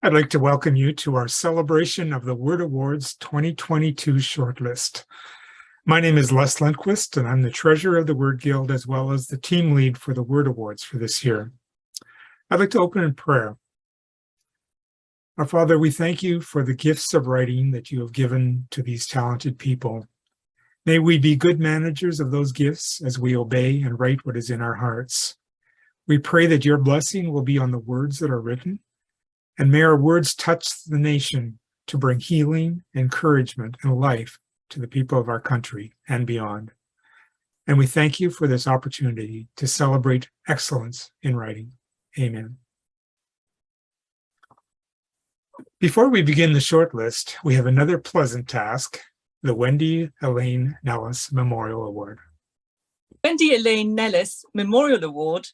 I'd like to welcome you to our celebration of the Word Awards 2022 shortlist. My name is Les Lundquist, and I'm the treasurer of the Word Guild, as well as the team lead for the Word Awards for this year. I'd like to open in prayer. Our Father, we thank you for the gifts of writing that you have given to these talented people. May we be good managers of those gifts as we obey and write what is in our hearts. We pray that your blessing will be on the words that are written, and may our words touch the nation to bring healing, encouragement, and life to the people of our country and beyond. And we thank you for this opportunity to celebrate excellence in writing. Amen. Before we begin the shortlist, we have another pleasant task, the Wendy Elainenellis Memorial Award. Wendy Elainenellis Memorial Award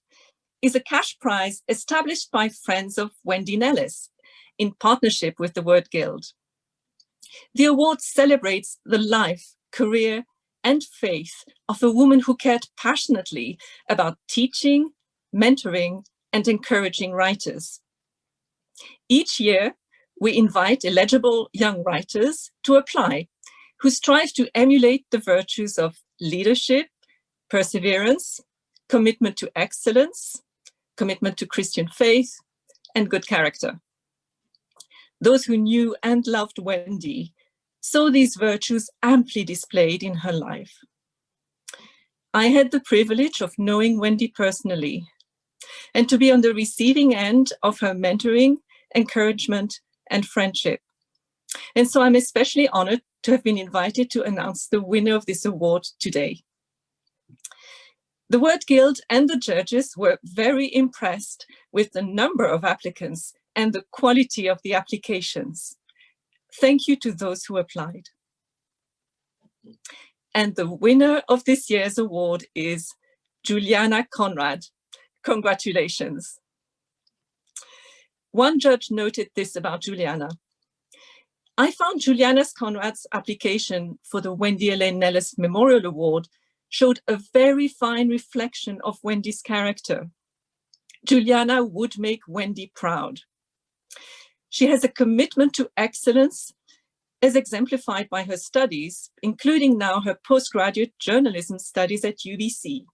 is a cash prize established by Friends of Elainenellis in partnership with the Word Guild. The award celebrates the life, career, and faith of a woman who cared passionately about teaching, mentoring, and encouraging writers. Each year, we invite eligible young writers to apply who strive to emulate the virtues of leadership, perseverance, commitment to excellence, commitment to Christian faith, and good character. Those who knew and loved Wendy saw these virtues amply displayed in her life. I had the privilege of knowing Wendy personally and to be on the receiving end of her mentoring, encouragement, and friendship. And so I'm especially honored to have been invited to announce the winner of this award today. The Word Guild and the judges were very impressed with the number of applicants and the quality of the applications. Thank you to those who applied. And the winner of this year's award is Julianna Conrad. Congratulations. One judge noted this about Julianna. I found Julianna Conrad's application for the Wendy Elainenellis Memorial Award showed a very fine reflection of Wendy's character. Julianna would make Wendy proud. She has a commitment to excellence as exemplified by her studies, including now her postgraduate journalism studies at UBC,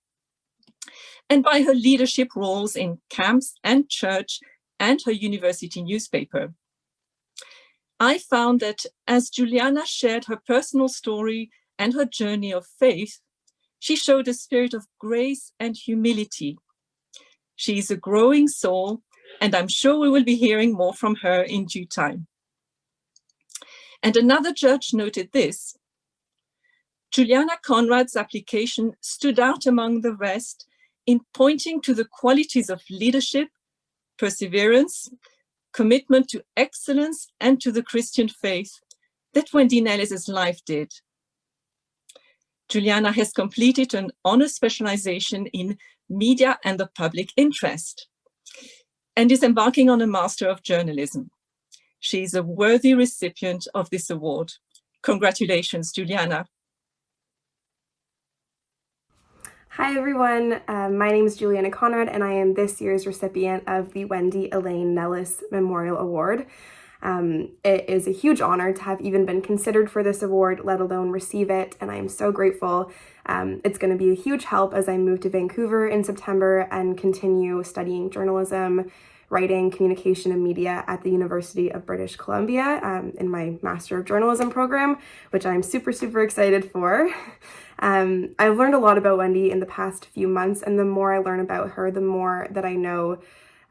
and by her leadership roles in camps and church and her university newspaper. I found that as Julianna shared her personal story and her journey of faith, she showed a spirit of grace and humility. She is a growing soul, and I'm sure we will be hearing more from her in due time. And another judge noted this. Julianna Conrad's application stood out among the rest in pointing to the qualities of leadership, perseverance, commitment to excellence, and to the Christian faith that Wendy Nellis's life did. Julianna has completed an honor specialization in media and the public interest and is embarking on a Master of Journalism. She is a worthy recipient of this award. Congratulations, Julianna. Hi, everyone. My name is Julianna Conrad, and I am this year's recipient of the Wendy Elainenellis Memorial Award. It is a huge honor to have even been considered for this award, let alone receive it, and I am so grateful. It's going to be a huge help as I move to Vancouver in September and continue studying journalism, writing, communication, and media at the University of British Columbia in my Master of Journalism program, which I'm super, super excited for. I've learned a lot about Wendy in the past few months, and the more I learn about her, the more that I know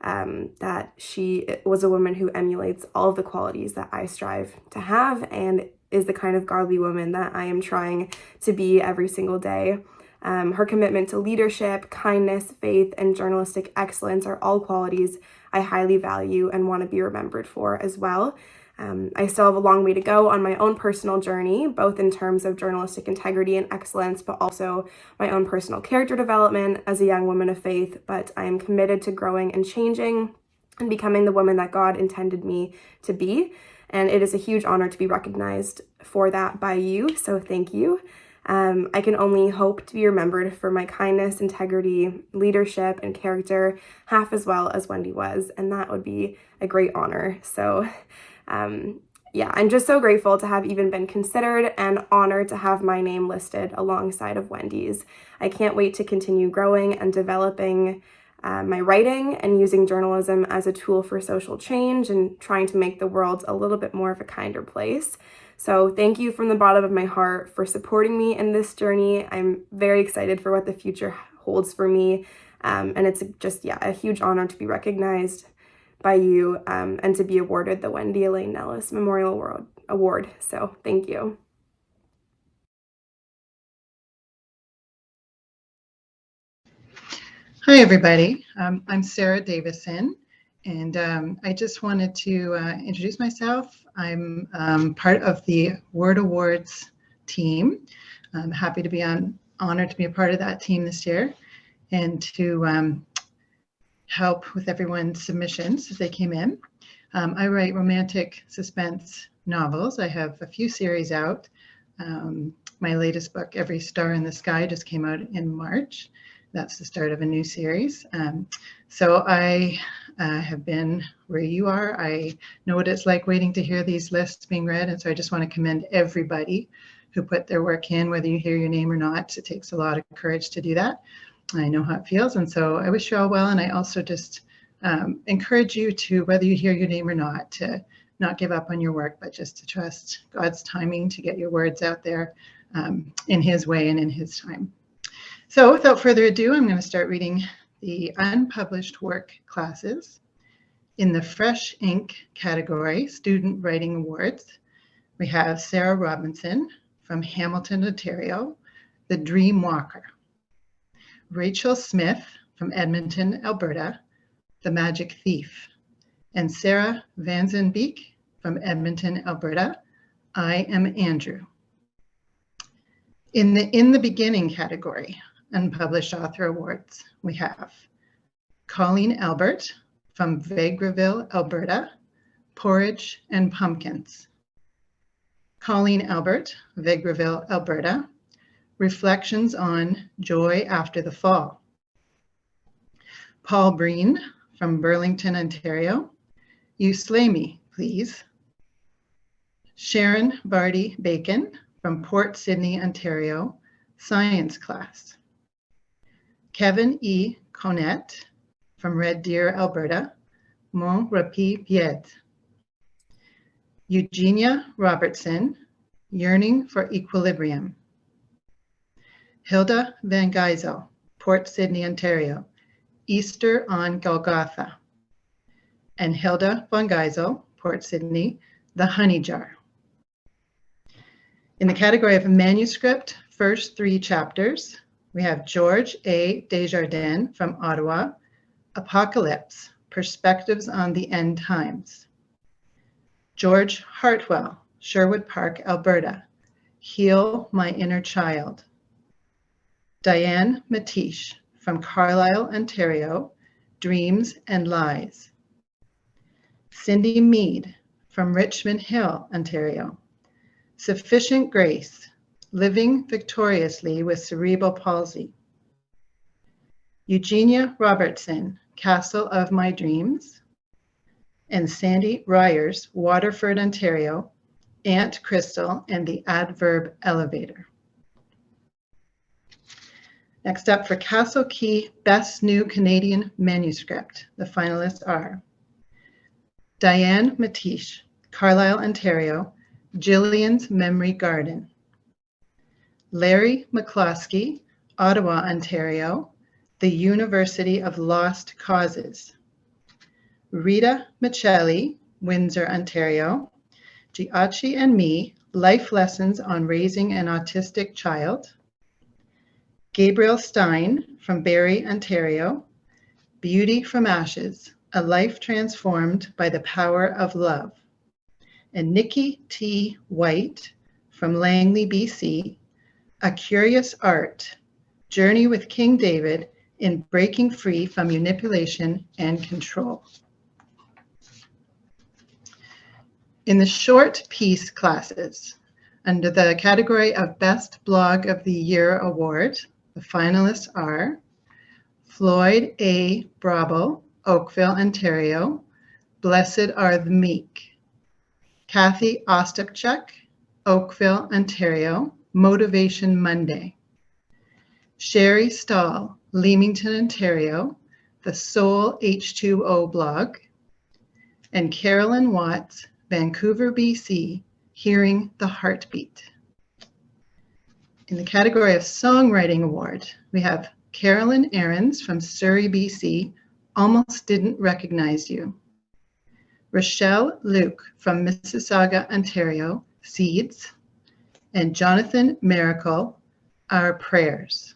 that she was a woman who emulates all of the qualities that I strive to have and is the kind of godly woman that I am trying to be every single day. Her commitment to leadership, kindness, faith, and journalistic excellence are all qualities I highly value and want to be remembered for as well. I still have a long way to go on my own personal journey, both in terms of journalistic integrity and excellence, but also my own personal character development as a young woman of faith. But I am committed to growing and changing and becoming the woman that God intended me to be. And it is a huge honor to be recognized for that by you. So thank you. I can only hope to be remembered for my kindness, integrity, leadership, and character, half as well as Wendy was, and that would be a great honor. So yeah, I'm just so grateful to have even been considered and honored to have my name listed alongside of Wendy's. I can't wait to continue growing and developing my writing and using journalism as a tool for social change and trying to make the world a little bit more of a kinder place. So thank you from the bottom of my heart for supporting me in this journey. I'm very excited for what the future holds for me. And it's just, yeah, a huge honor to be recognized by you and to be awarded the Wendy Elainenellis Memorial Award. So thank you. Hi, everybody. I'm Sarah Davison, and I just wanted to introduce myself. I'm part of the Word Awards team. I'm happy to be honored to be a part of that team this year and to help with everyone's submissions as they came in. I write romantic suspense novels. I have a few series out. My latest book, Every Star in the Sky, just came out in March. That's the start of a new series. So I have been where you are. I know what it's like waiting to hear these lists being read. And so I just want to commend everybody who put their work in, whether you hear your name or not. It takes a lot of courage to do that. I know how it feels. And so I wish you all well. And I also just encourage you to, whether you hear your name or not, to not give up on your work, but just to trust God's timing to get your words out there in His way and in His time. So without further ado, I'm going to start reading the unpublished work classes. In the Fresh Ink category, Student Writing Awards, we have Sarah Robinson from Hamilton, Ontario, The Dream Walker. Rachel Smith from Edmonton, Alberta, The Magic Thief. And Sarah Vanzenbeek from Edmonton, Alberta, I Am Andrew. In the Beginning category, Unpublished Author Awards, we have Colleen Albert from Vegreville, Alberta, Porridge and Pumpkins. Colleen Albert, Vegreville, Alberta, Reflections on Joy After the Fall. Paul Breen from Burlington, Ontario, You Slay Me, Please. Sharon Barty Bacon from Port Sydney, Ontario, Science Class. Kevin E. Connet from Red Deer, Alberta, Mon Rapide Pied. Eugenia Robertson, Yearning for Equilibrium. Hilda Van Geisel, Port Sydney, Ontario, Easter on Golgotha. And Hilda Van Geisel, Port Sydney, The Honey Jar. In the category of manuscript, first 3 chapters, we have George A. Desjardins from Ottawa, Apocalypse, Perspectives on the End Times. George Hartwell, Sherwood Park, Alberta, Heal My Inner Child. Diane Matish from Carlisle, Ontario, Dreams and Lies. Cindy Mead from Richmond Hill, Ontario, Sufficient Grace, Living Victoriously with Cerebral Palsy. Eugenia Robertson, Castle of My Dreams. And Sandy Ryers, Waterford, Ontario, Aunt Crystal and the Adverb Elevator. Next up for Castle Key Best New Canadian Manuscript, the finalists are Diane Matish, Carlisle, Ontario, Jillian's Memory Garden. Larry McCloskey, Ottawa, Ontario, The University of Lost Causes. Rita Michelli, Windsor, Ontario, Giachi and Me, Life Lessons on Raising an Autistic Child. Gabriel Stein from Barrie, Ontario, Beauty from Ashes, A Life Transformed by the Power of Love. And Nikki T. White from Langley, BC, A Curious Art, Journey with King David in Breaking Free from Manipulation and Control. In the short piece classes, Under the category of Best Blog of the Year award, the finalists are Floyd A. Brabel, Oakville, Ontario, Blessed Are the Meek. Kathy Ostapchuk, Oakville, Ontario, Motivation Monday. Sherry Stahl, Leamington, Ontario, the Soul H2O blog. And Carolyn Watts, Vancouver, BC, Hearing the Heartbeat. In the category of Songwriting Award, we have Carolyn Ahrens from Surrey, BC, Almost Didn't Recognize You. Rochelle Luke from Mississauga, Ontario, Seeds. And Jonathan Miracle, Our Prayers.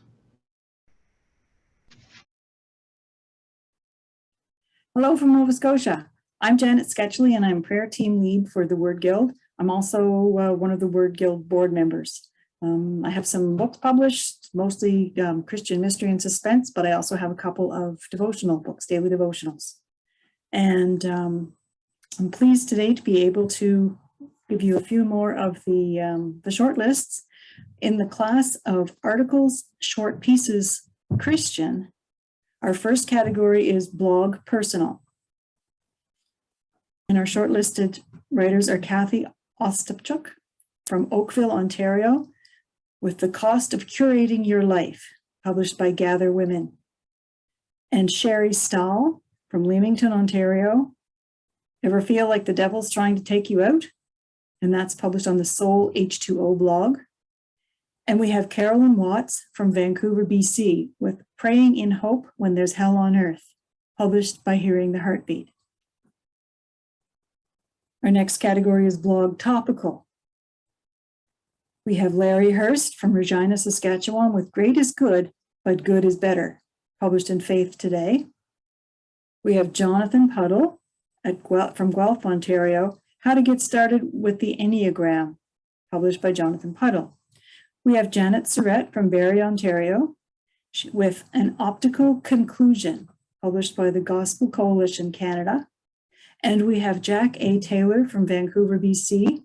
Hello from Nova Scotia. I'm Janet Skechly and I'm prayer team lead for the Word Guild. I'm also one of the Word Guild board members. I have some books published, mostly Christian mystery and suspense, but I also have a couple of devotional books, daily devotionals. And I'm pleased today to be able to give you a few more of the short lists. In the class of articles, short pieces, Christian, our first category is blog personal. And our shortlisted writers are Kathy Ostapchuk from Oakville, Ontario, with The Cost of Curating Your Life, published by Gather Women. And Sherry Stahl from Leamington, Ontario, Ever Feel Like the Devil's Trying to Take You Out? And that's published on the Soul H2O blog. And we have Carolyn Watts from Vancouver, BC, with Praying in Hope When There's Hell on Earth, published by Hearing the Heartbeat. Our next category is blog topical. We have Larry Hurst from Regina, Saskatchewan, with Great is Good, but Good is Better, published in Faith Today. We have Jonathan Puddle from Guelph, Ontario, How to Get Started with the Enneagram, published by Jonathan Puddle. We have Janet Surratt from Barrie, Ontario, with An Optical Conclusion, published by the Gospel Coalition Canada. And we have Jack A. Taylor from Vancouver, BC,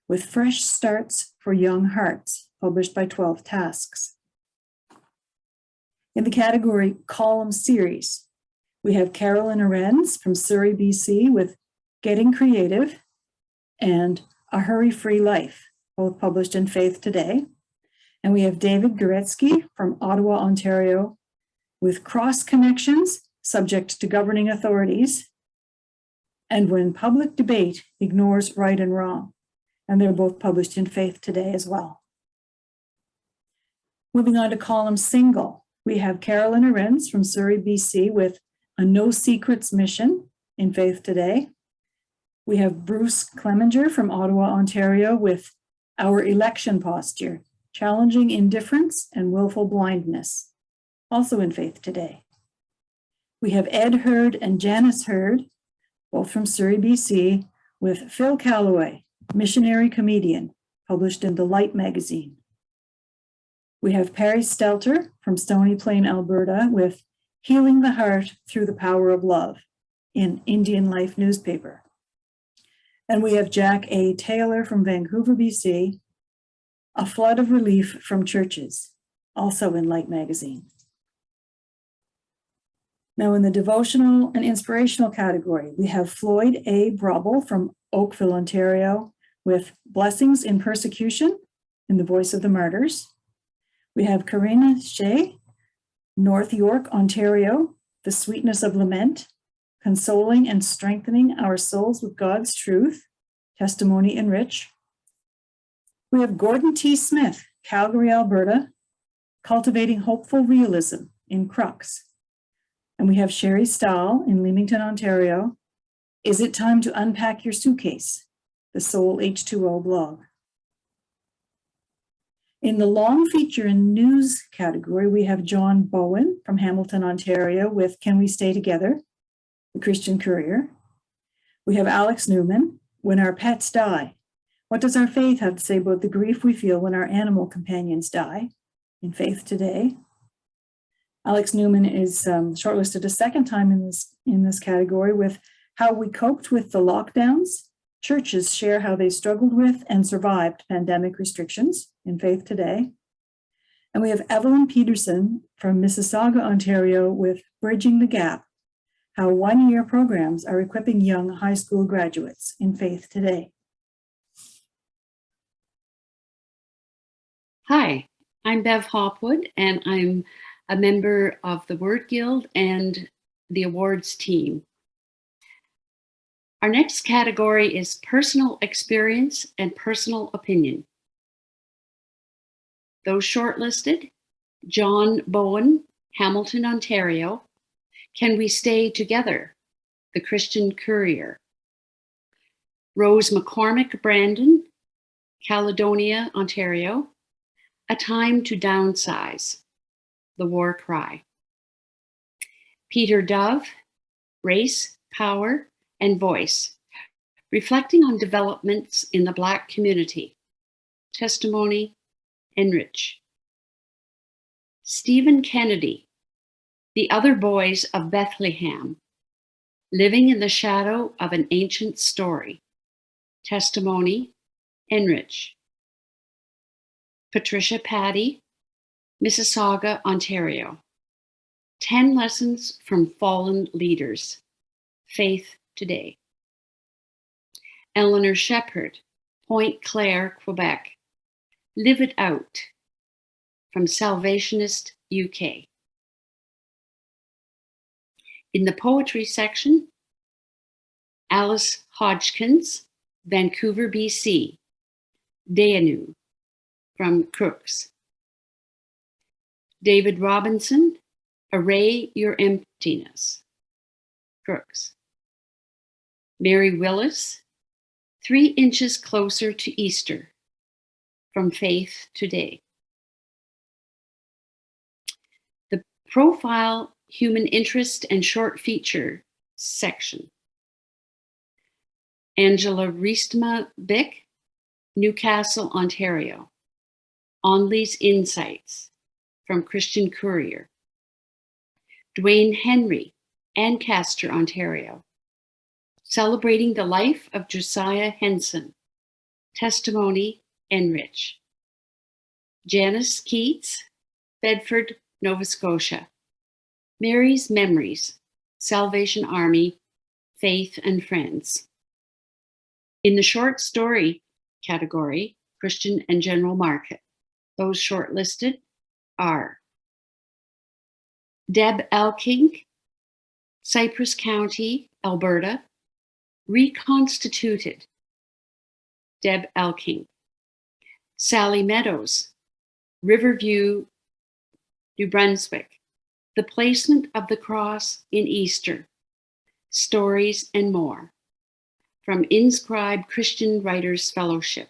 with Fresh Starts for Young Hearts, published by 12 Tasks. In the category Column Series, we have Carolyn Ahrens from Surrey, BC, with Getting Creative and A Hurry-Free Life, both published in Faith Today. And we have David Goretzky from Ottawa, Ontario, with Cross Connections, Subject to Governing Authorities, and When Public Debate Ignores Right and Wrong. And they're both published in Faith Today as well. Moving on to column single, we have Carolyn Ahrens from Surrey, BC, with A No Secrets Mission in Faith Today. We have Bruce Clemenger from Ottawa, Ontario, with Our Election Posture, Challenging Indifference and Willful Blindness, also in Faith Today. We have Ed Hurd and Janice Hurd, both from Surrey, BC, with Phil Calloway, Missionary Comedian, published in The Light magazine. We have Perry Stelter from Stony Plain, Alberta, with Healing the Heart Through the Power of Love in Indian Life newspaper. And we have Jack A. Taylor from Vancouver, BC, A Flood of Relief from Churches, also in Light magazine. Now in the devotional and inspirational category, we have Floyd A. Brabel from Oakville, Ontario, with Blessings in Persecution in the Voice of the Martyrs. We have Karina Shea, North York, Ontario, The Sweetness of Lament, Consoling and Strengthening Our Souls with God's Truth, Testimony Enrich. We have Gordon T. Smith, Calgary, Alberta, Cultivating Hopeful Realism in Crux. And we have Sherry Stahl in Leamington, Ontario, Is It Time to Unpack Your Suitcase? The Soul H2O blog. In the long feature and news category, we have John Bowen from Hamilton, Ontario, with Can We Stay Together? The Christian Courier. We have Alex Newman, When Our Pets Die. What does our faith have to say about the grief we feel when our animal companions die? In Faith Today. Alex Newman is shortlisted a second time in this category with How We Coped with the Lockdowns churches share how they struggled with and survived pandemic restrictions in Faith Today. And we have Evelyn Peterson from Mississauga, Ontario with Bridging the Gap, how one-year programs are equipping young high school graduates in Faith Today. Hi, I'm Bev Hopwood, and I'm a member of the Word Guild and the awards team. Our next category is personal experience and personal opinion. Those shortlisted: John Bowen, Hamilton, Ontario, Can We Stay Together? The Christian Courier. Rose McCormick Brandon, Caledonia, Ontario, A Time to Downsize, The War Cry. Peter Dove, Race, Power, and Voice, Reflecting on Developments in the Black Community, Testimony, Enrich. Stephen Kennedy, The Other Boys of Bethlehem, Living in the Shadow of an Ancient Story, Testimony, Enrich. Patricia Paddy, Mississauga, Ontario, 10 Lessons from Fallen Leaders, Faith Today. Eleanor Shepherd, Pointe Claire, Quebec, Live It Out, from Salvationist UK. In the poetry section, Alice Hodgkins, Vancouver, BC, Deanu, from Crooks. David Robinson, Array Your Emptiness, Crooks. Mary Willis, 3 Inches Closer to Easter, from Faith Today. The profile, human interest, and short feature section. Angela Riestma Bick, Newcastle, Ontario, Onley's Insights, from Christian Courier. Dwayne Henry, Ancaster, Ontario, Celebrating the Life of Josiah Henson, Testimony, Enrich. Janice Keats, Bedford, Nova Scotia, Mary's Memories, Salvation Army, Faith and Friends. In the short story category, Christian and General Market, those shortlisted are Deb Elking, Cypress County, Alberta, Reconstituted, Deb Elking. Sally Meadows, Riverview, New Brunswick, The Placement of the Cross in Easter, Stories and More, from Inscribed Christian Writers Fellowship.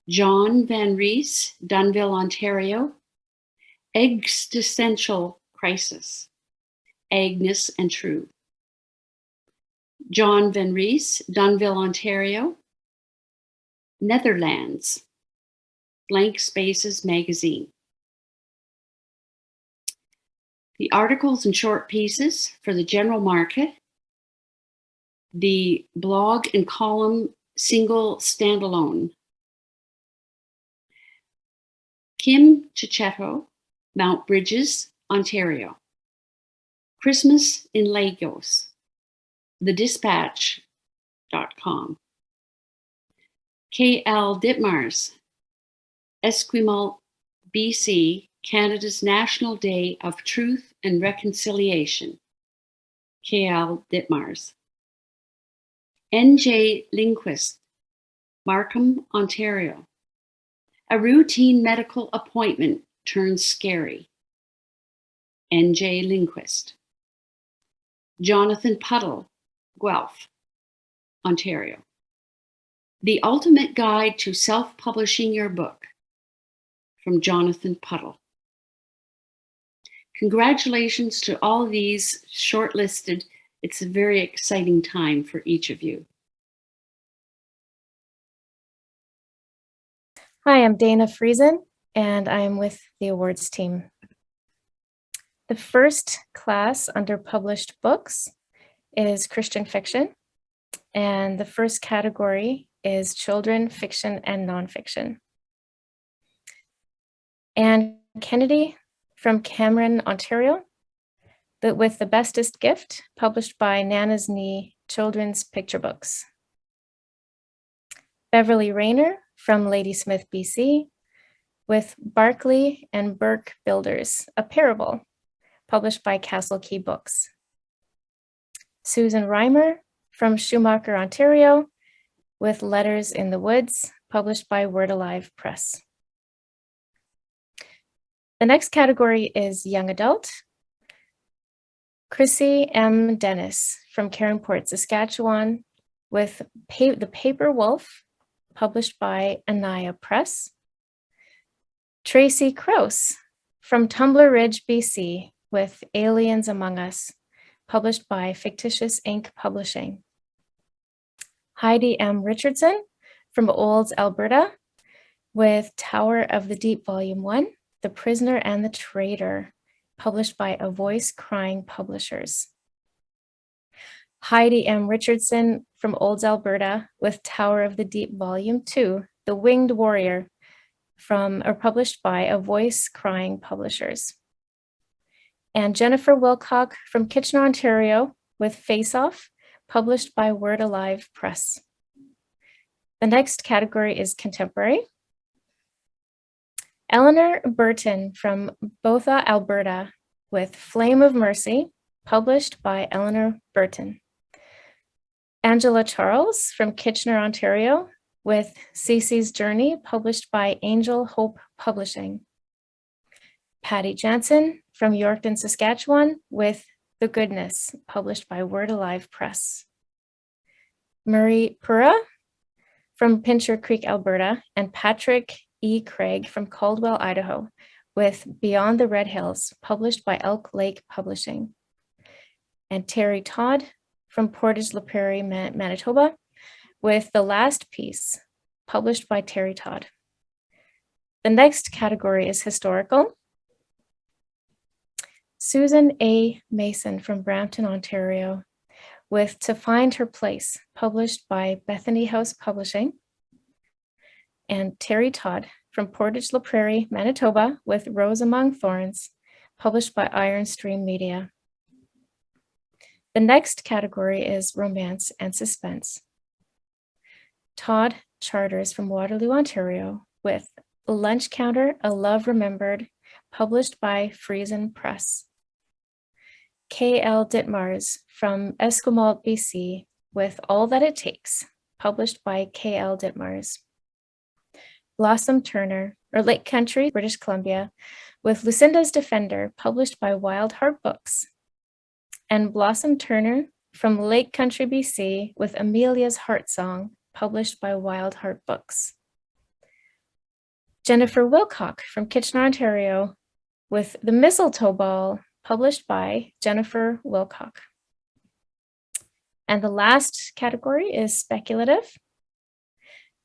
John Van Rees, Dunnville, Ontario, Existential Crisis, Agnes and True. John Van Rees, Dunnville, Ontario, Netherlands, Blank Spaces Magazine. The articles and short pieces for the general market, the blog and column single standalone. Kim Chichetto, Mount Bridges, Ontario. Christmas in Lagos, thedispatch.com. K.L. Ditmars, Esquimalt, BC, Canada's National Day of Truth and Reconciliation. K.L. Ditmars. N.J. Lindquist, Markham, Ontario. A routine medical appointment turns scary. N.J. Lindquist. Jonathan Puddle, Guelph, Ontario. The Ultimate Guide to Self-Publishing Your Book, from Jonathan Puddle. Congratulations to all these shortlisted. It's a very exciting time for each of you. Hi, I'm Dana Friesen, and I'm with the awards team. The first class under published books is Christian fiction, And the first category is children, fiction, and nonfiction. Anne Kennedy from Cameron, Ontario, with The Bestest Gift, published by Nana's Knee Children's Picture Books. Beverly Rayner from Ladysmith, BC, with Barclay and Burke Builders, a parable, published by Castle Key Books. Susan Reimer from Schumacher, Ontario, with Letters in the Woods, published by Word Alive Press. The next category is young adult. Chrissy M. Dennis from Caronport, Saskatchewan, with The Paper Wolf, published by Anaya Press. Tracy Krause from Tumbler Ridge, BC, with Aliens Among Us, published by Fictitious Ink Publishing. Heidi M. Richardson from Olds, Alberta, with Tower of the Deep, Volume 1, The Prisoner and the Traitor, published by A Voice Crying Publishers. Heidi M. Richardson from Olds, Alberta, with Tower of the Deep, Volume 2, The Winged Warrior, published by A Voice Crying Publishers. And Jennifer Wilcock from Kitchener, Ontario, with Face Off, published by Word Alive Press. The next category is contemporary. Eleanor Burton from Botha, Alberta, with Flame of Mercy, published by Eleanor Burton. Angela Charles from Kitchener, Ontario, with Cece's Journey, published by Angel Hope Publishing. Patty Jansen from Yorkton, Saskatchewan, with The Goodness, published by Word Alive Press. Marie Pura from Pincher Creek, Alberta, and Patrick E. Craig from Caldwell, Idaho, with Beyond the Red Hills, published by Elk Lake Publishing. And Terry Todd from Portage la Prairie, Manitoba, with The Last Piece, published by Terry Todd. The next category is historical. Susan A. Mason from Brampton, Ontario, with To Find Her Place, published by Bethany House Publishing. And Terry Todd from Portage la Prairie, Manitoba, with Rose Among Thorns, published by Iron Stream Media. The next category is romance and suspense. Todd Charters from Waterloo, Ontario, with Lunch Counter, A Love Remembered, published by Friesen Press. K.L. Ditmars from Esquimalt, BC, with All That It Takes, published by K.L. Ditmars. Blossom Turner, or Lake Country, British Columbia, with Lucinda's Defender, published by Wild Heart Books. And Blossom Turner from Lake Country, BC, with Amelia's Heart Song, published by Wild Heart Books. Jennifer Wilcock from Kitchener, Ontario, with The Mistletoe Ball, published by Jennifer Wilcock. And the last category is speculative.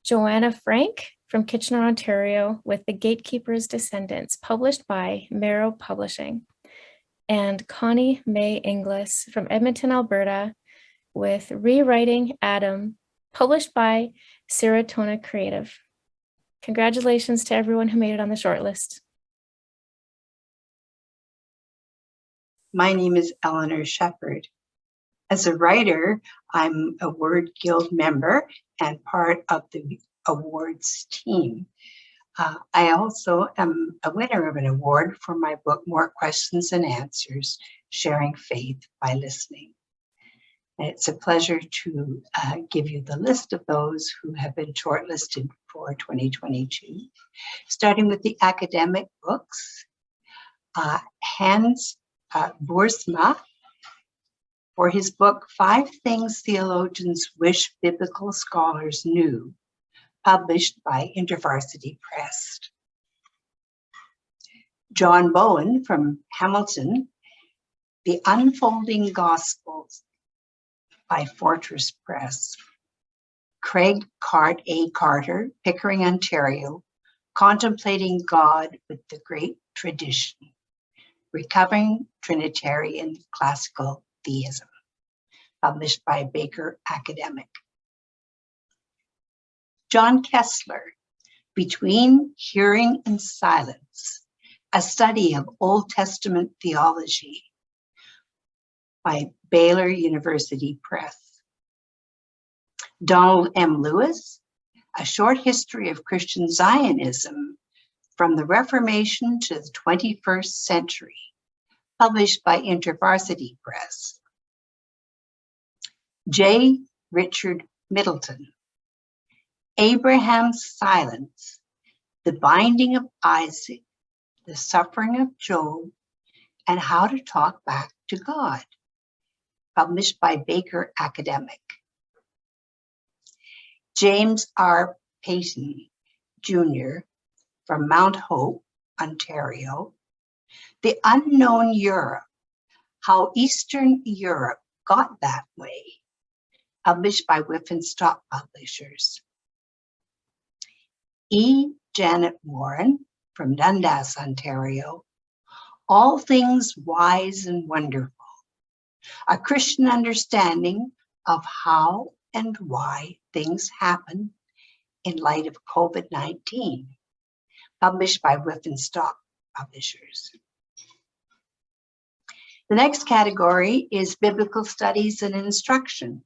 Joanna Frank from Kitchener, Ontario, with The Gatekeeper's Descendants, published by Marrow Publishing. And Connie May Inglis from Edmonton, Alberta, with Rewriting Adam, published by Serotonin Creative. Congratulations to everyone who made it on the shortlist. My name is Eleanor Shepherd. As a writer, I'm a Word Guild member and part of the awards team. I also am a winner of an award for my book, More Questions and Answers, Sharing Faith by Listening. And it's a pleasure to give you the list of those who have been shortlisted for 2022, starting with the academic books. Hans Boersma, for his book, 5 Things Theologians Wish Biblical Scholars Knew, published by InterVarsity Press. John Bowen from Hamilton, The Unfolding Gospels by Fortress Press. Craig A. Carter, Pickering, Ontario, Contemplating God with the Great Tradition, Recovering Trinitarian Classical Theism, published by Baker Academic. John Kessler, Between Hearing and Silence, a study of Old Testament theology, by Baylor University Press. Donald M. Lewis, A Short History of Christian Zionism from the Reformation to the 21st Century, published by InterVarsity Press. J. Richard Middleton, Abraham's Silence, The Binding of Isaac, The Suffering of Job, and How to Talk Back to God, published by Baker Academic. James R. Payton, Jr., from Mount Hope, Ontario, The Unknown Europe, How Eastern Europe Got That Way, published by Whiffenstock Publishers. E. Janet Warren, from Dundas, Ontario, All Things Wise and Wonderful, A Christian Understanding of How and Why Things Happen in Light of COVID-19, published by Whiffenstock Publishers. The next category is Biblical Studies and Instruction.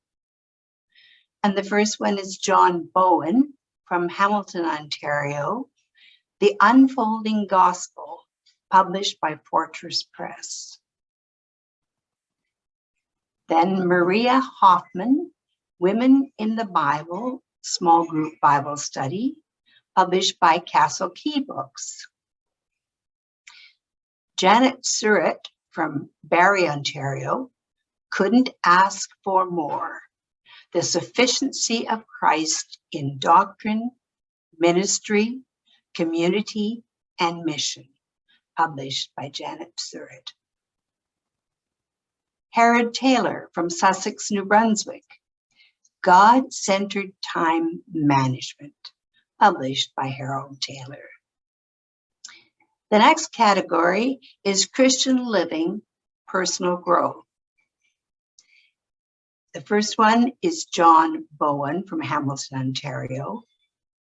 And the first one is John Bowen from Hamilton, Ontario, The Unfolding Gospel, published by Fortress Press. Then Maria Hoffman, Women in the Bible, Small Group Bible Study, published by Castle Key Books. Janet Surratt from Barrie, Ontario, Couldn't Ask for More, The Sufficiency of Christ in Doctrine, Ministry, Community, and Mission, published by Janet Surratt. Harold Taylor from Sussex, New Brunswick, God-Centered Time Management, published by Harold Taylor. The next category is Christian Living, Personal Growth. The first one is John Bowen from Hamilton, Ontario,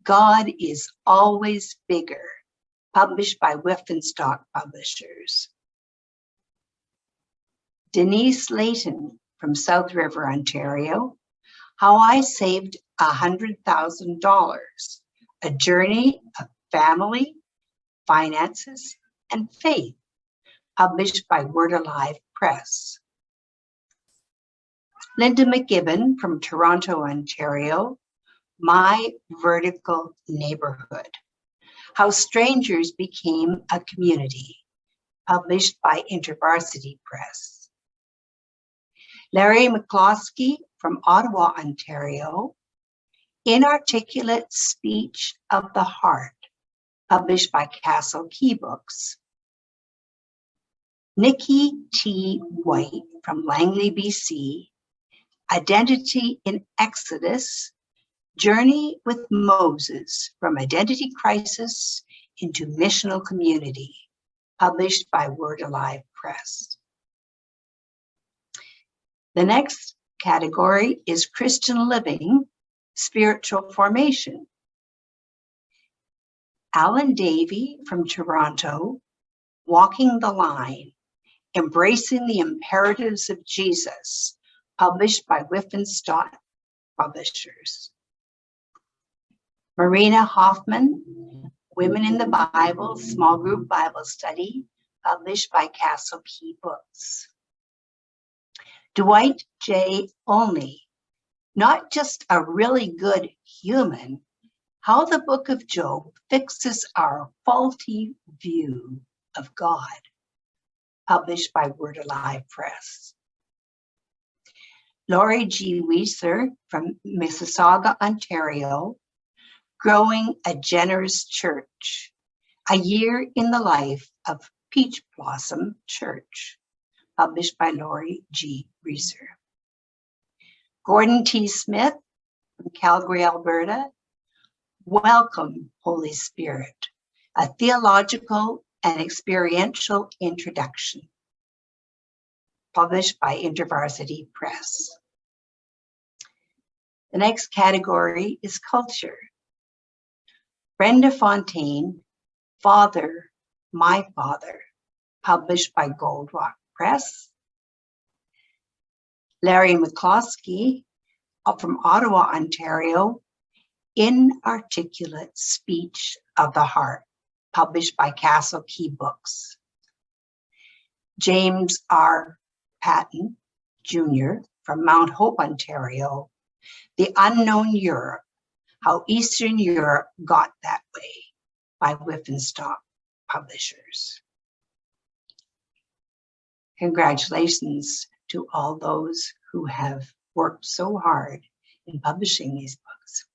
God is Always Bigger, published by Whiffenstock Publishers. Denise Layton from South River, Ontario, How I Saved $100,000, A Journey of Family, Finances, and Faith, published by Word Alive Press. Linda McGibbon from Toronto, Ontario, My Vertical Neighborhood, How Strangers Became a Community, published by InterVarsity Press. Larry McCloskey from Ottawa, Ontario, Inarticulate Speech of the Heart, published by Castle Key Books. Nikki T. White from Langley, BC, Identity in Exodus, Journey with Moses from Identity Crisis into Missional Community, published by Word Alive Press. The next category is Christian Living, Spiritual Formation. Alan Davey from Toronto, Walking the Line, Embracing the Imperatives of Jesus, published by Whiffenstock Publishers. Marina Hoffman, Women in the Bible, Small Group Bible Study, published by Castle Key Books. Dwight J. Olney, Not Just a Really Good Human, How the Book of Job Fixes Our Faulty View of God, published by Word Alive Press. Laurie G. Weiser from Mississauga, Ontario, Growing a Generous Church, A Year in the Life of Peach Blossom Church, published by Laurie G. Weiser. Gordon T. Smith from Calgary, Alberta, Welcome, Holy Spirit, A Theological and Experiential Introduction, published by InterVarsity Press. The next category is Culture. Brenda Fontaine, Father, My Father, published by Gold Rock Press. Larry McCloskey from Ottawa, Ontario, Inarticulate Speech of the Heart, published by Castle Key Books. James R. Patton, Jr. from Mount Hope, Ontario, The Unknown Europe, How Eastern Europe Got That Way, by Whiffenstock Publishers. Congratulations to all those who have worked so hard in publishing these books.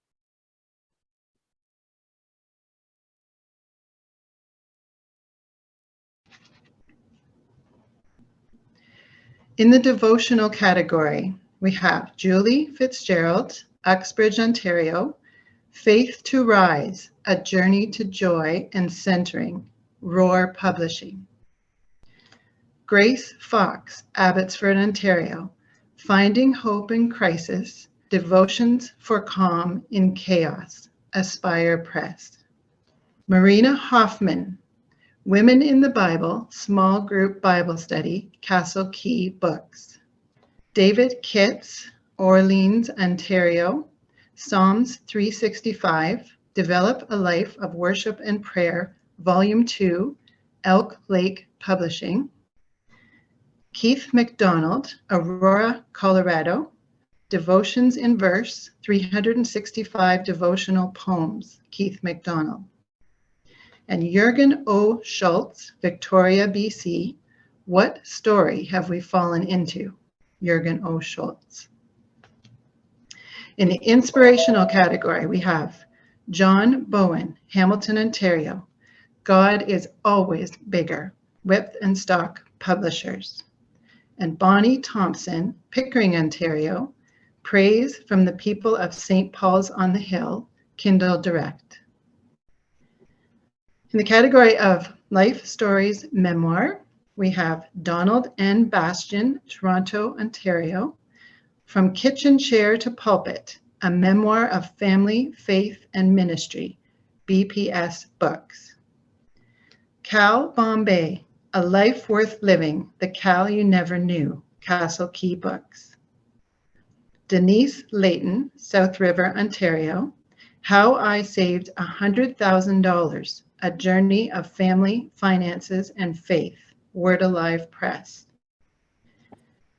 In the devotional category, we have Julie Fitzgerald, Uxbridge, Ontario, Faith to Rise, A Journey to Joy and Centering, Roar Publishing. Grace Fox, Abbotsford, Ontario, Finding Hope in Crisis, Devotions for Calm in Chaos, Aspire Press. Marina Hoffman, Women in the Bible, Small Group Bible Study, Castle Key Books. David Kitts, Orleans, Ontario, Psalms 365, Develop a Life of Worship and Prayer, Volume 2, Elk Lake Publishing. Keith McDonald, Aurora, Colorado, Devotions in Verse, 365 Devotional Poems, Keith McDonald. And Jürgen O. Schultz, Victoria, BC, What Story Have We Fallen Into? Jürgen O. Schultz. In the inspirational category, we have John Bowen, Hamilton, Ontario, God is Always Bigger, Whip and Stock Publishers. And Bonnie Thompson, Pickering, Ontario, Praise from the People of St. Paul's on the Hill, Kindle Direct. In the category of Life Stories Memoir, we have Donald N. Bastian, Toronto, Ontario, From Kitchen Chair to Pulpit, a Memoir of Family, Faith, and Ministry, BPS Books. Cal Bombay, A Life Worth Living, The Cal You Never Knew, Castle Key Books. Denise Layton, South River, Ontario, How I Saved $100,000, A Journey of Family, Finances, and Faith, Word Alive Press.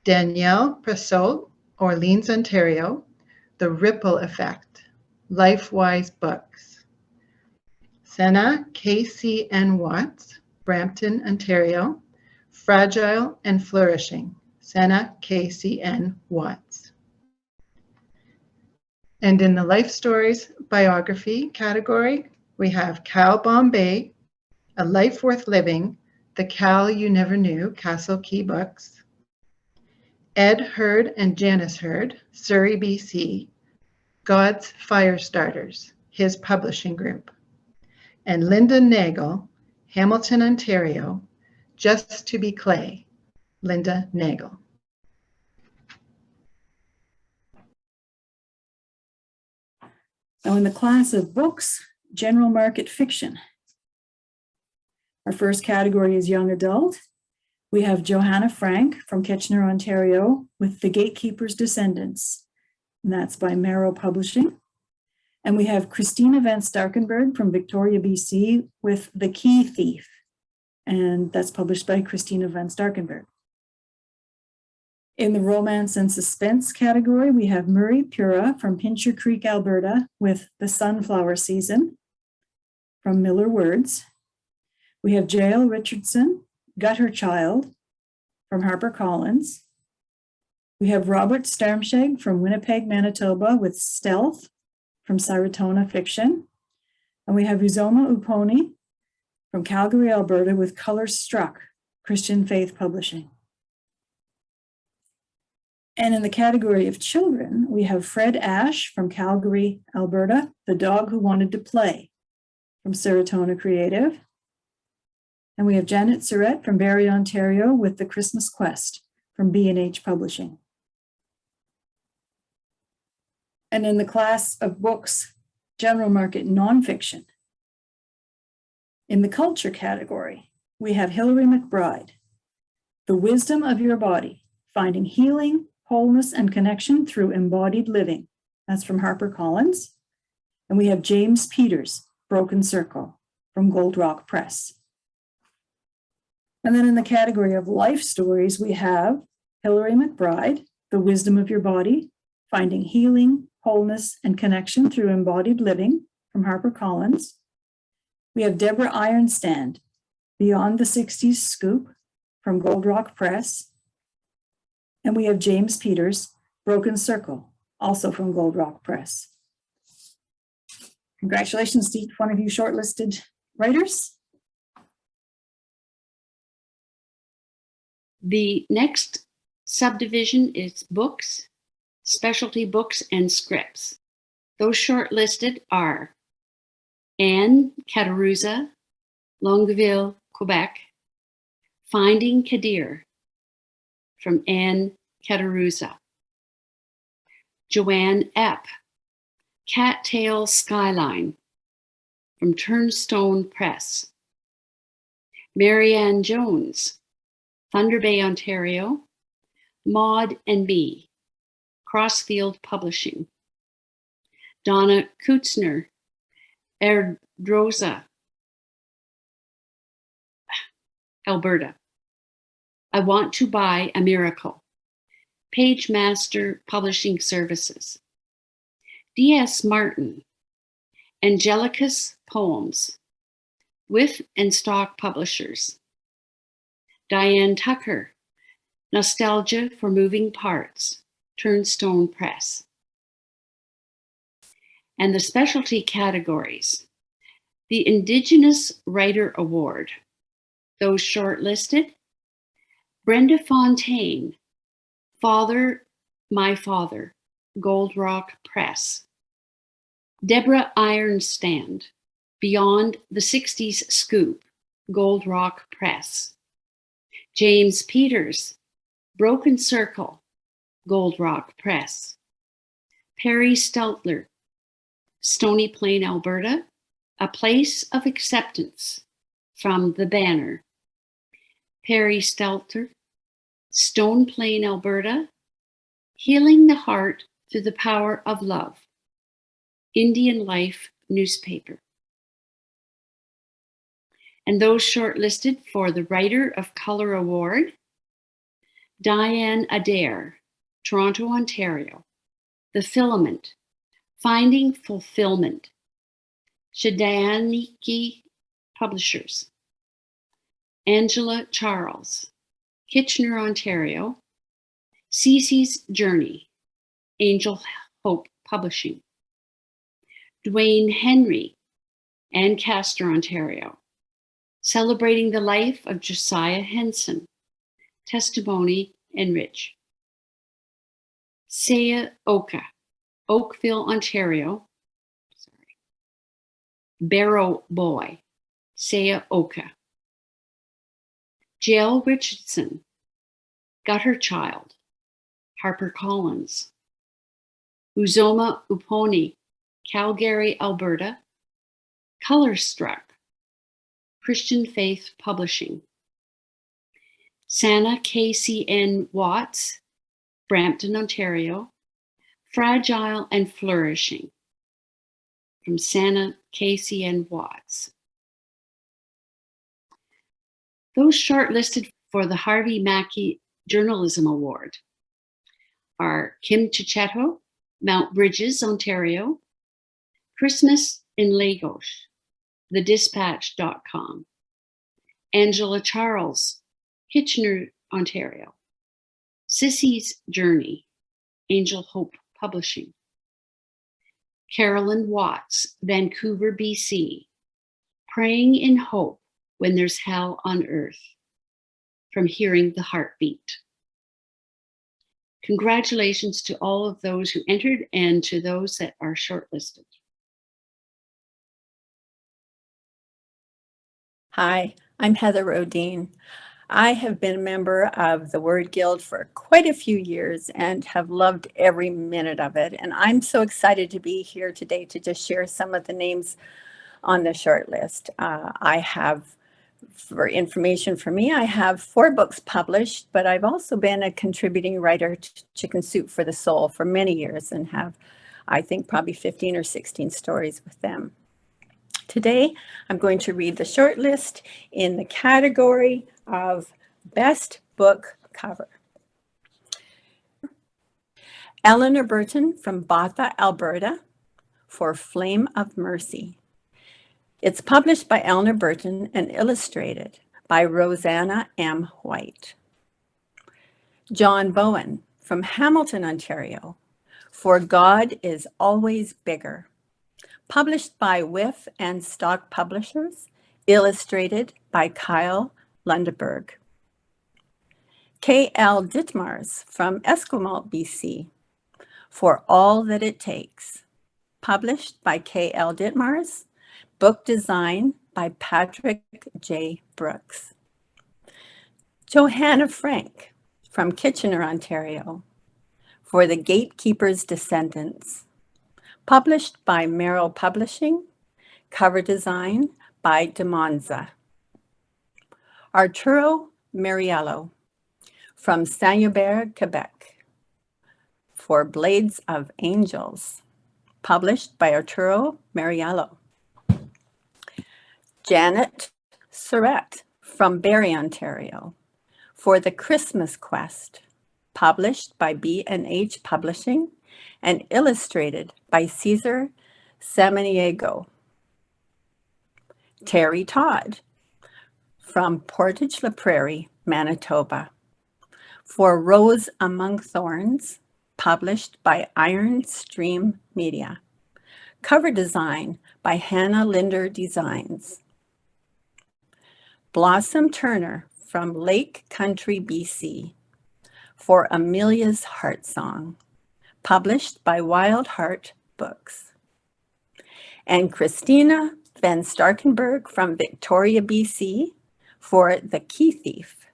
Danielle Prasol, Orleans, Ontario, The Ripple Effect, LifeWise Books. Senna K.C.N. Watts, Brampton, Ontario, Fragile and Flourishing, Senna K.C.N. Watts. And in the Life Stories Biography category, we have Cal Bombay, A Life Worth Living, The Cal You Never Knew, Castle Key Books. Ed Hurd and Janice Hurd, Surrey, BC, God's Fire Starters, his publishing group. And Linda Nagel, Hamilton, Ontario, Just to Be Clay, Linda Nagel. Now in the class of books, general market fiction. Our first category is young adult. We have Johanna Frank from Kitchener, Ontario, with The Gatekeeper's Descendants, and that's by Marrow Publishing. And we have Christina Van Starkenberg from Victoria, BC, with The Key Thief, and that's published by Christina Van Starkenberg. In the romance and suspense category, we have Murray Pura from Pincher Creek, Alberta, with The Sunflower Season from Miller Words. We have Jael Richardson, Gutter Child from HarperCollins. We have Robert Starmshag from Winnipeg, Manitoba, with Stealth from Saratona Fiction. And we have Uzoma Uponi from Calgary, Alberta, with Colors Struck, Christian Faith Publishing. And in the category of children, we have Fred Ash from Calgary, Alberta, The Dog Who Wanted to Play from Saratona Creative. And we have Janet Surrett from Barrie, Ontario, with The Christmas Quest from B&H Publishing. And in the class of books, general market nonfiction, In the culture category, we have Hilary McBride, The Wisdom of Your Body, Finding Healing, Wholeness, and Connection Through Embodied Living. That's from HarperCollins. And we have James Peters, Broken Circle, from Gold Rock Press. And then in the category of life stories, we have Hilary McBride, The Wisdom of Your Body, Finding Healing, Wholeness, and Connection Through Embodied Living, from HarperCollins. We have Deborah Ironstand, Beyond the 60s Scoop, from Gold Rock Press. And we have James Peters, Broken Circle, also from Gold Rock Press. Congratulations to each one of you shortlisted writers. The next subdivision is books, specialty books, and scripts. Those shortlisted are Anne Cataruza, Longueville, Quebec, Finding Kadir, from Anne Cataruza. Joanne Epp, Cattail Skyline, from Turnstone Press. Marianne Jones, Thunder Bay, Ontario, Maud and Me, Crossfield Publishing. Donna Kutzner, Erdrosa, Alberta. I Want to Buy a Miracle, Page Master Publishing Services. D.S. Martin, Angelica's Poems, With and Stock Publishers. Diane Tucker, Nostalgia for Moving Parts, Turnstone Press. And the specialty categories. The Indigenous Writer Award. Those shortlisted: Brenda Fontaine, Father, My Father, Gold Rock Press. Deborah Ironstand, Beyond the 60s Scoop, Gold Rock Press. James Peters, Broken Circle, Gold Rock Press. Perry Steltler, Stony Plain, Alberta, A Place of Acceptance, from The Banner. Perry Stelter, Stone Plain, Alberta, Healing the Heart Through the Power of Love, Indian Life newspaper. And those shortlisted for the Writer of Color Award: Diane Adair, Toronto, Ontario, The Filament, Finding Fulfillment, Shadayaniki Publishers. Angela Charles, Kitchener, Ontario, Cece's Journey, Angel Hope Publishing. Dwayne Henry, Ancaster, Ontario, Celebrating the Life of Josiah Henson, Testimony Enrich. Saya Oka, Oakville, Ontario, Barrow Boy, Saya Oka. Jill Richardson, Gutter Child, HarperCollins. Uzoma Uponi, Calgary, Alberta, Colorstruck, Christian Faith Publishing. Sana KCN Watts, Brampton, Ontario, Fragile and Flourishing, from Sana KCN Watts. Those shortlisted for the Harvey Mackey Journalism Award are Kim Chichetto, Mount Bridges, Ontario, Christmas in Lagos, thedispatch.com. Angela Charles, Kitchener, Ontario, Sissy's Journey, Angel Hope Publishing. Carolyn Watts, Vancouver, BC, Praying in Hope When There's Hell on Earth, from Hearing the Heartbeat. Congratulations to all of those who entered and to those that are shortlisted. Hi, I'm Heather Rodin. I have been a member of the Word Guild for quite a few years and have loved every minute of it. And I'm so excited to be here today to just share some of the names on the short list. I have, for information for me, I have 4 books published, but I've also been a contributing writer to Chicken Soup for the Soul for many years and have, I think, probably 15 or 16 stories with them. Today, I'm going to read the short list in the category of Best Book Cover. Eleanor Burton from Botha, Alberta, for Flame of Mercy. It's published by Eleanor Burton and illustrated by Rosanna M. White. John Bowen from Hamilton, Ontario, for God is Always Bigger. Published by Whiff and Stock Publishers, illustrated by Kyle Lundeberg. K.L. Ditmars from Esquimalt, BC, for All That It Takes. Published by K.L. Ditmars, book design by Patrick J. Brooks. Johanna Frank from Kitchener, Ontario, for The Gatekeeper's Descendants. Published by Merrill Publishing, cover design by DeMonza. Arturo Mariello from Saint-Hubert, Quebec, for Blades of Angels. Published by Arturo Mariello. Janet Surratt from Barrie, Ontario, for The Christmas Quest. Published by B&H Publishing and illustrated by Cesar Samaniego. Terry Todd from Portage la Prairie, Manitoba, for Rose Among Thorns, published by Iron Stream Media. Cover design by Hannah Linder Designs. Blossom Turner from Lake Country, BC, for Amelia's Heart Song. Published by Wild Heart Books. And Christina Van Starkenberg from Victoria, BC, for The Key Thief.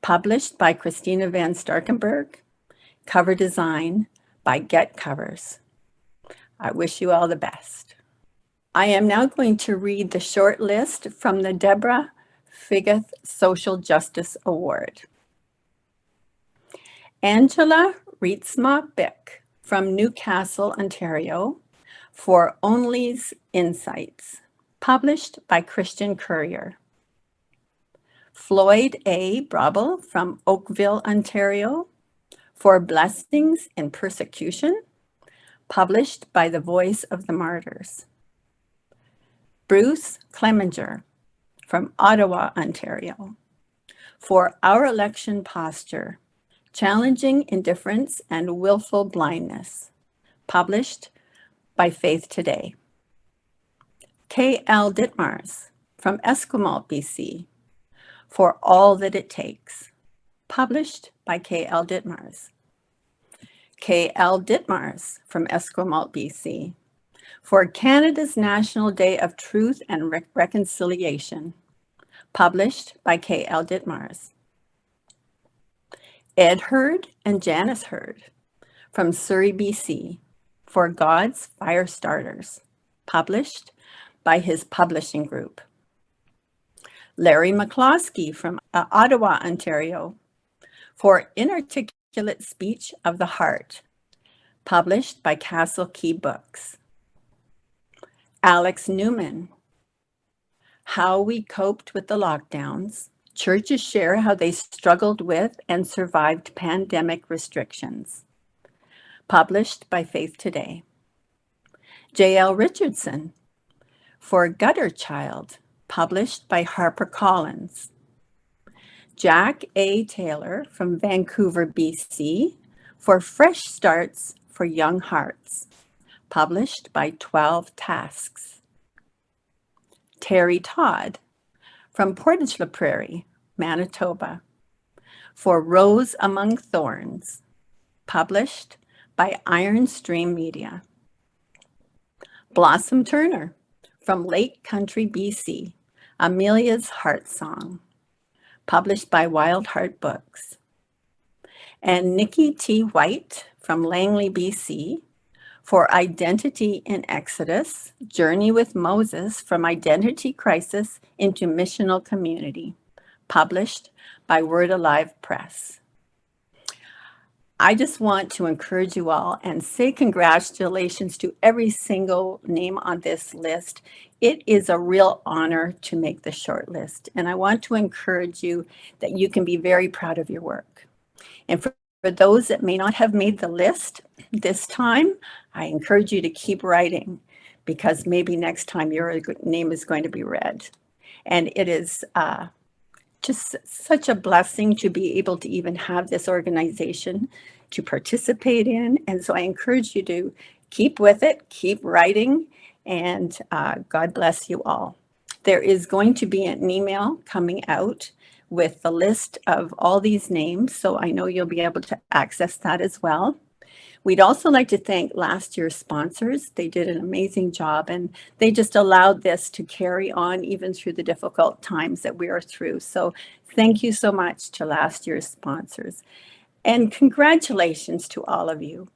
Published by Christina Van Starkenberg, cover design by Get Covers. I wish you all the best. I am now going to read the short list from the Deborah Figgith Social Justice Award. Angela Rietsma Bick from Newcastle, Ontario, for Only's Insights, published by Christian Courier. Floyd A. Brabel from Oakville, Ontario, for Blessings in Persecution, published by The Voice of the Martyrs. Bruce Clemenger from Ottawa, Ontario, for Our Election Posture, Challenging Indifference and Willful Blindness, published by Faith Today. K.L. Ditmars from Esquimalt, BC, for All That It Takes, published by K.L. Ditmars. K.L. Ditmars from Esquimalt, BC, for Canada's National Day of Truth and Reconciliation, published by K.L. Ditmars. Ed Hurd and Janice Hurd from Surrey, BC, for God's Fire Starters, published by his publishing group. Larry McCloskey from Ottawa, Ontario, for Inarticulate Speech of the Heart, published by Castle Key Books. Alex Newman, How We Coped with the Lockdowns. Churches share how they struggled with and survived pandemic restrictions, published by Faith Today. J.L. Richardson, for Gutter Child, published by HarperCollins. Jack A. Taylor from Vancouver, BC, for Fresh Starts for Young Hearts, published by 12 Tasks. Terry Todd from Portage la Prairie, Manitoba, for Rose Among Thorns, published by Iron Stream Media. Blossom Turner from Lake Country, BC, Amelia's Heart Song, published by Wild Heart Books. And Nikki T. White from Langley, BC, for Identity in Exodus, Journey with Moses from Identity Crisis into Missional Community, published by Word Alive Press. I just want to encourage you all and say congratulations to every single name on this list. It is a real honor to make the short list, and I want to encourage you that you can be very proud of your work. And for those that may not have made the list this time, I encourage you to keep writing, because maybe next time your name is going to be read. And it is just such a blessing to be able to even have this organization to participate in. And so I encourage you to keep with it, keep writing, and God bless you all. There is going to be an email coming out with the list of all these names, so I know you'll be able to access that as well. We'd also like to thank last year's sponsors. They did an amazing job, and they just allowed this to carry on even through the difficult times that we are through. So thank you so much to last year's sponsors. And congratulations to all of you.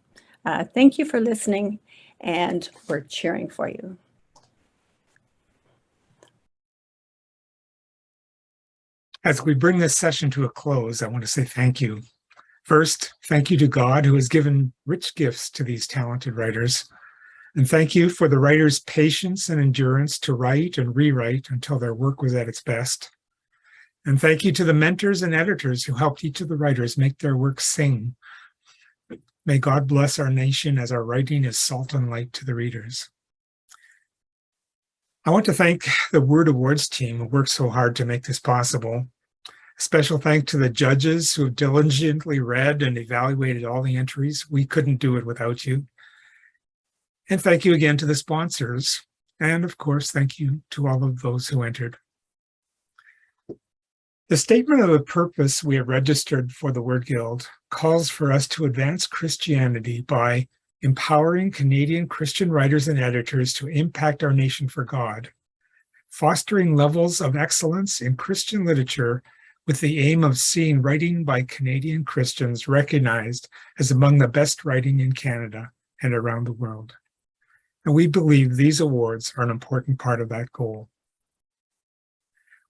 Thank you for listening, and we're cheering for you. As we bring this session to a close, I want to say thank you. First, thank you to God, who has given rich gifts to these talented writers. And thank you for the writers' patience and endurance to write and rewrite until their work was at its best. And thank you to the mentors and editors who helped each of the writers make their work sing. May God bless our nation as our writing is salt and light to the readers. I want to thank the Word Awards team who worked so hard to make this possible. A special thanks to the judges who have diligently read and evaluated all the entries. We couldn't do it without you. And thank you again to the sponsors. And of course, thank you to all of those who entered. The statement of the purpose we have registered for the Word Guild calls for us to advance Christianity by empowering Canadian Christian writers and editors to impact our nation for God, fostering levels of excellence in Christian literature with the aim of seeing writing by Canadian Christians recognized as among the best writing in Canada and around the world. And we believe these awards are an important part of that goal.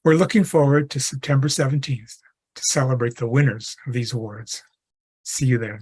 We're looking forward to September 17th to celebrate the winners of these awards. See you there.